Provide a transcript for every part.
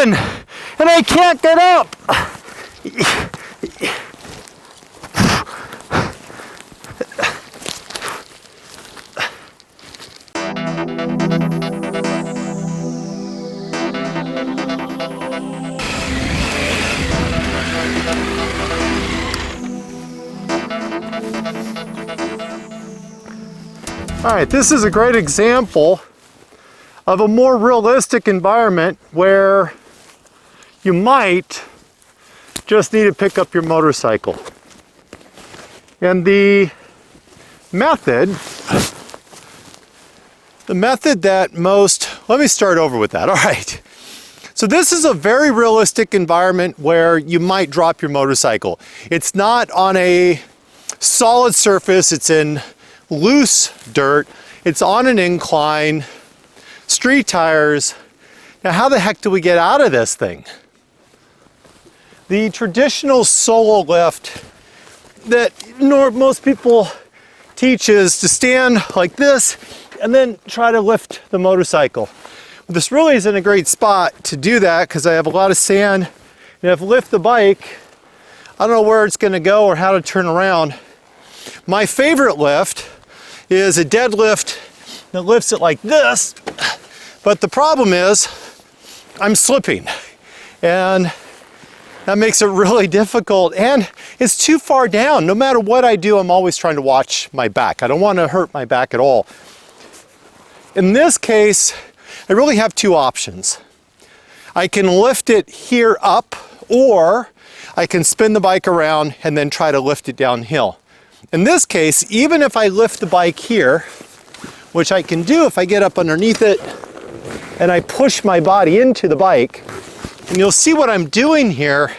going and I can't get up. All right, this is a great example of a more realistic environment where you might just need to pick up your motorcycle. And the method that most, let me start over with that. All right. So this is a very realistic environment where you might drop your motorcycle. It's not on a solid surface, it's in loose dirt, it's on an incline, street tires. Now how the heck do we get out of this thing? The traditional solo lift that most people teach is to stand like this and then try to lift the motorcycle. Well, this really isn't a great spot to do that because I have a lot of sand, and if I lift the bike, I don't know where it's going to go or how to turn around. My favorite lift is a deadlift that lifts it like this, but the problem is I'm slipping, and that makes it really difficult, and it's too far down. No matter what I do, I'm always trying to watch my back. I don't want to hurt my back at all. In this case, I really have two options. I can lift it here up, or I can spin the bike around and then try to lift it downhill. In this case, even if I lift the bike here, which I can do if I get up underneath it and I push my body into the bike, and you'll see what I'm doing here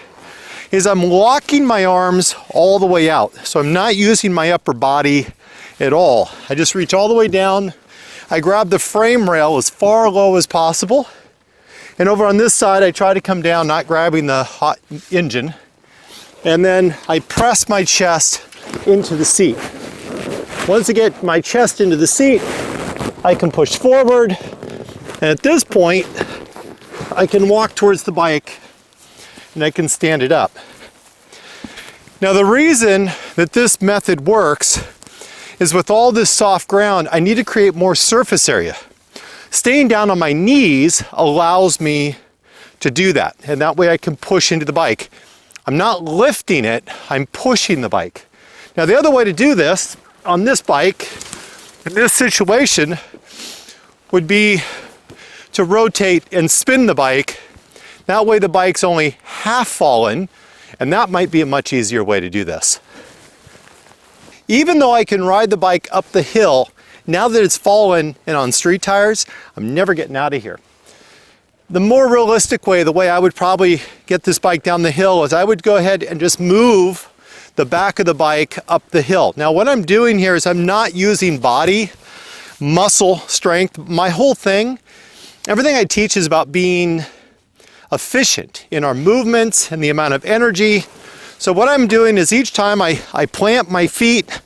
is I'm locking my arms all the way out. So I'm not using my upper body at all. I just reach all the way down. I grab the frame rail as far low as possible. And over on this side, I try to come down, not grabbing the hot engine. And then I press my chest into the seat. Once I get my chest into the seat, I can push forward. And at this point, I can walk towards the bike and I can stand it up. Now the reason that this method works is with all this soft ground, I need to create more surface area. Staying down on my knees allows me to do that, and that way I can push into the bike. I'm not lifting it, I'm pushing the bike. Now the other way to do this on this bike, in this situation, would be to rotate and spin the bike. That way the bike's only half fallen, and that might be a much easier way to do this. Even though I can ride the bike up the hill, now that it's fallen and on street tires, I'm never getting out of here. The more realistic way, the way I would probably get this bike down the hill, is I would go ahead and just move the back of the bike up the hill. Now what I'm doing here is I'm not using body, muscle strength. My whole thing, everything I teach is about being efficient in our movements and the amount of energy. So what I'm doing is each time I plant my feet,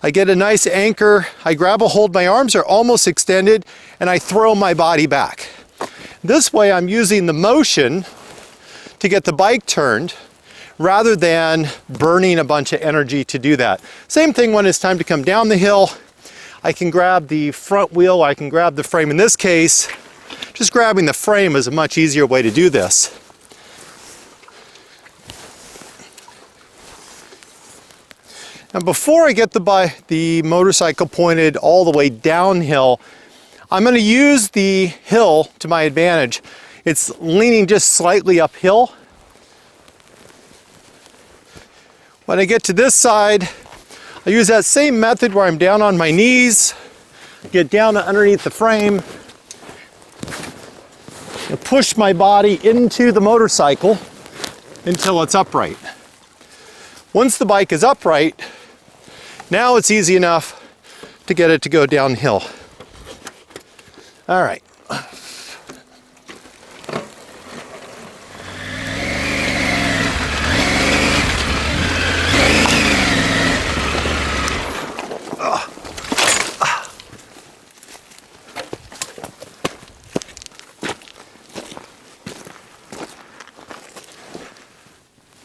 I get a nice anchor, I grab a hold, my arms are almost extended, and I throw my body back. This way I'm using the motion to get the bike turned rather than burning a bunch of energy to do that. Same thing when it's time to come down the hill. I can grab the front wheel, I can grab the frame. In this case, just grabbing the frame is a much easier way to do this. And before I get the motorcycle pointed all the way downhill, I'm going to use the hill to my advantage. It's leaning just slightly uphill. When I get to this side, I use that same method where I'm down on my knees, get down underneath the frame, and push my body into the motorcycle until it's upright. Once the bike is upright, now it's easy enough to get it to go downhill. All right.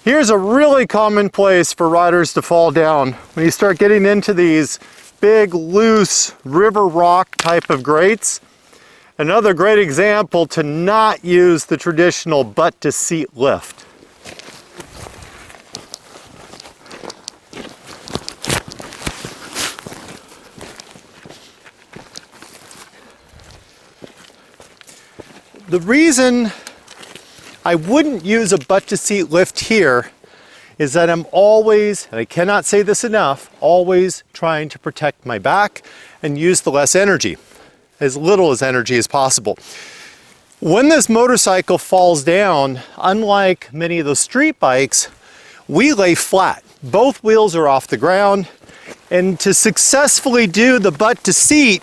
Here's a really common place for riders to fall down. When you start getting into these big, loose river rock type of grates. Another great example to not use the traditional butt to seat lift. The reason I wouldn't use a butt to seat lift here is that I'm always, and I cannot say this enough, always trying to protect my back and use the less energy, as little as energy as possible. When this motorcycle falls down, unlike many of those street bikes, we lay flat. Both wheels are off the ground, and to successfully do the butt to seat,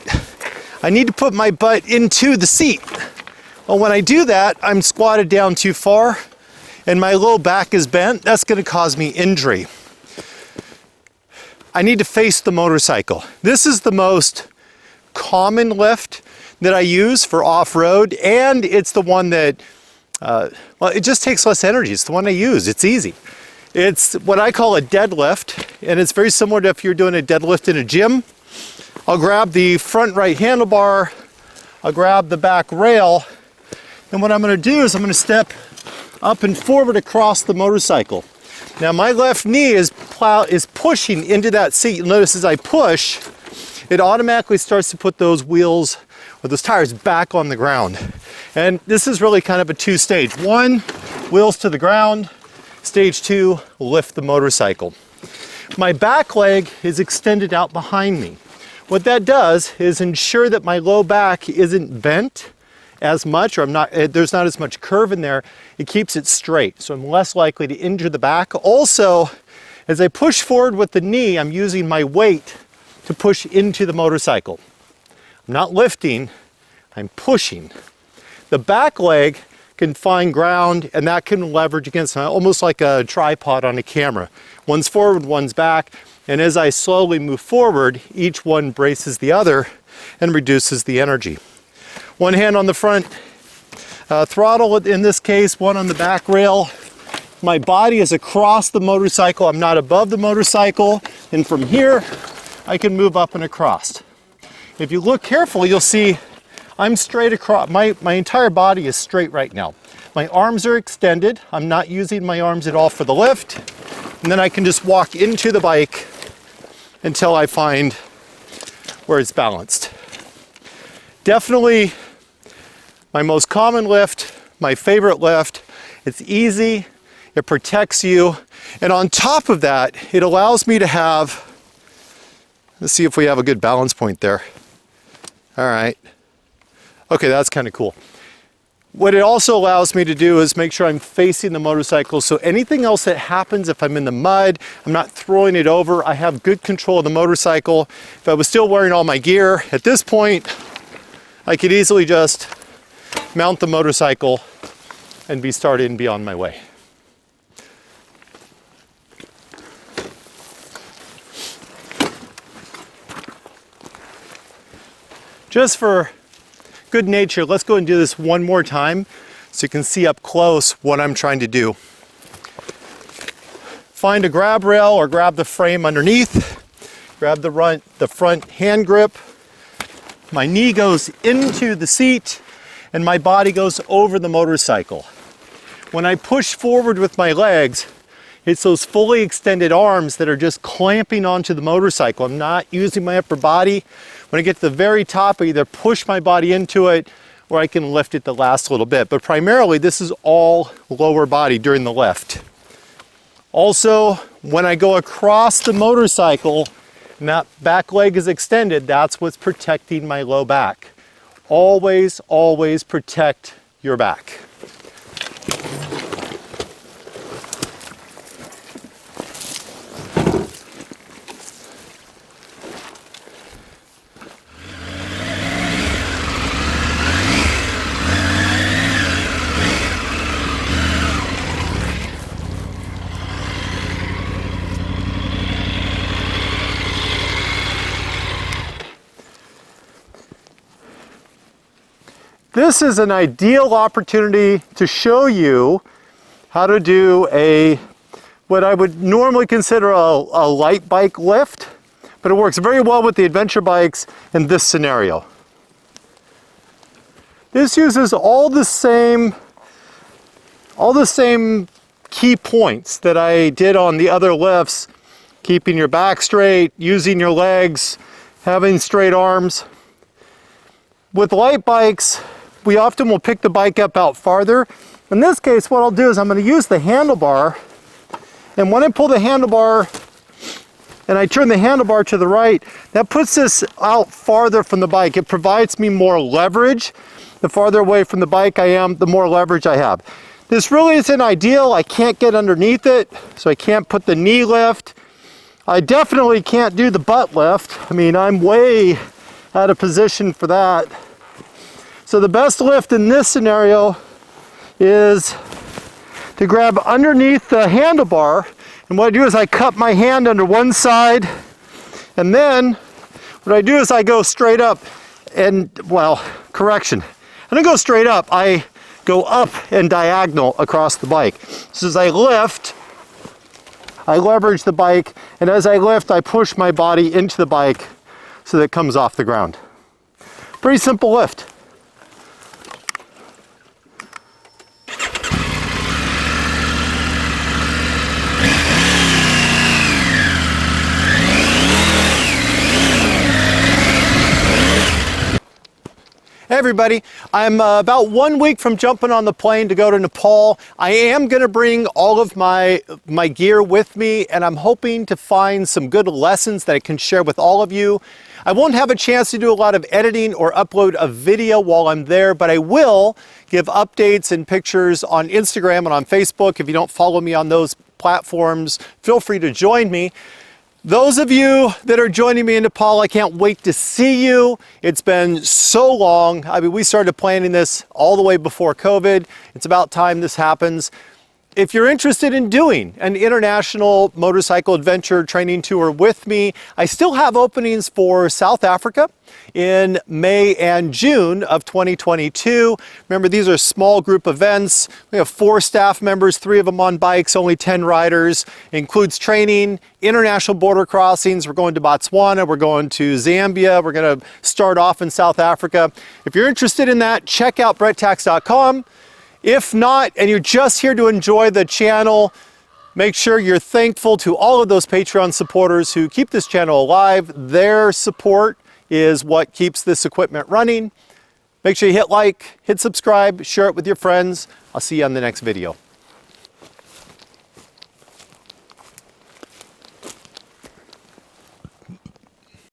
I need to put my butt into the seat. Well, when I do that, I'm squatted down too far and my low back is bent. That's going to cause me injury. I need to face the motorcycle. This is the most common lift that I use for off-road, and it's the one that, well, it just takes less energy. It's the one I use. It's easy. It's what I call a deadlift, and it's very similar to if you're doing a deadlift in a gym. I'll grab the front right handlebar, I'll grab the back rail, and what I'm going to do is I'm going to step up and forward across the motorcycle. Now my left knee is pushing into that seat. You'll notice as I push, it automatically starts to put those wheels or those tires back on the ground. And this is really kind of a two-stage. One, wheels to the ground. Stage two, lift the motorcycle. My back leg is extended out behind me. What that does is ensure that my low back isn't bent as much, or there's not as much curve in there. It keeps it straight, so I'm less likely to injure the back. Also, as I push forward with the knee, I'm using my weight to push into the motorcycle. I'm not lifting, I'm pushing. The back leg can find ground, and that can leverage against, almost like a tripod on a camera. One's forward, one's back, and as I slowly move forward, each one braces the other and reduces the energy. One hand on the front throttle in this case, one on the back rail. My body is across the motorcycle. I'm not above the motorcycle. And from here, I can move up and across. If you look carefully, you'll see I'm straight across. My entire body is straight right now. My arms are extended. I'm not using my arms at all for the lift. And then I can just walk into the bike until I find where it's balanced. Definitely my most common lift, my favorite lift. It's easy, it protects you, and on top of that, it allows me to have, let's see if we have a good balance point there. All right. Okay, that's kind of cool. What it also allows me to do is make sure I'm facing the motorcycle, so anything else that happens, if I'm in the mud, I'm not throwing it over, I have good control of the motorcycle. If I was still wearing all my gear, at this point, I could easily just mount the motorcycle and be started and be on my way. Just for good nature, let's go and do this one more time so you can see up close what I'm trying to do. Find a grab rail or grab the frame underneath, grab the front hand grip. My knee goes into the seat and my body goes over the motorcycle. When I push forward with my legs, it's those fully extended arms that are just clamping onto the motorcycle. I'm not using my upper body. When I get to the very top, I either push my body into it or I can lift it the last little bit. But primarily, this is all lower body during the lift. Also, when I go across the motorcycle and that back leg is extended, that's what's protecting my low back. Always, always protect your back. This is an ideal opportunity to show you how to do a what I would normally consider a light bike lift, but it works very well with the adventure bikes in this scenario. This uses all the same key points that I did on the other lifts, keeping your back straight, using your legs, having straight arms. With light bikes, we often will pick the bike up out farther. In this case, what I'll do is I'm going to use the handlebar, and when I pull the handlebar and I turn the handlebar to the right, that puts this out farther from the bike. It provides me more leverage. The farther away from the bike I am, the more leverage I have. This really isn't ideal. I can't get underneath it, so I can't put the knee lift. I definitely can't do the butt lift. I mean, I'm way out of position for that. So the best lift in this scenario is to grab underneath the handlebar, and what I do is I cup my hand under one side, and then what I do is I go straight up and, well, correction. I don't go straight up, I go up and diagonal across the bike. So as I lift, I leverage the bike, and as I lift, I push my body into the bike so that it comes off the ground. Pretty simple lift. Hey everybody, I'm about 1 week from jumping on the plane to go to Nepal. I am going to bring all of my gear with me, and I'm hoping to find some good lessons that I can share with all of you. I won't have a chance to do a lot of editing or upload a video while I'm there, but I will give updates and pictures on Instagram and on Facebook. If you don't follow me on those platforms, feel free to join me. Those of you that are joining me in Nepal, I can't wait to see you. It's been so long. I mean, we started planning this all the way before COVID. It's about time this happens. If you're interested in doing an international motorcycle adventure training tour with me, I still have openings for South Africa in May and June of 2022. Remember, these are small group events. We have 4 staff members, 3 of them on bikes, only 10 riders. It includes training, international border crossings. We're going to Botswana, we're going to Zambia, we're going to start off in South Africa. If you're interested in that, check out Tkacs.com. If not, and you're just here to enjoy the channel, make sure you're thankful to all of those Patreon supporters who keep this channel alive. Their support is what keeps this equipment running. Make sure you hit like, hit subscribe, share it with your friends. I'll see you on the next video.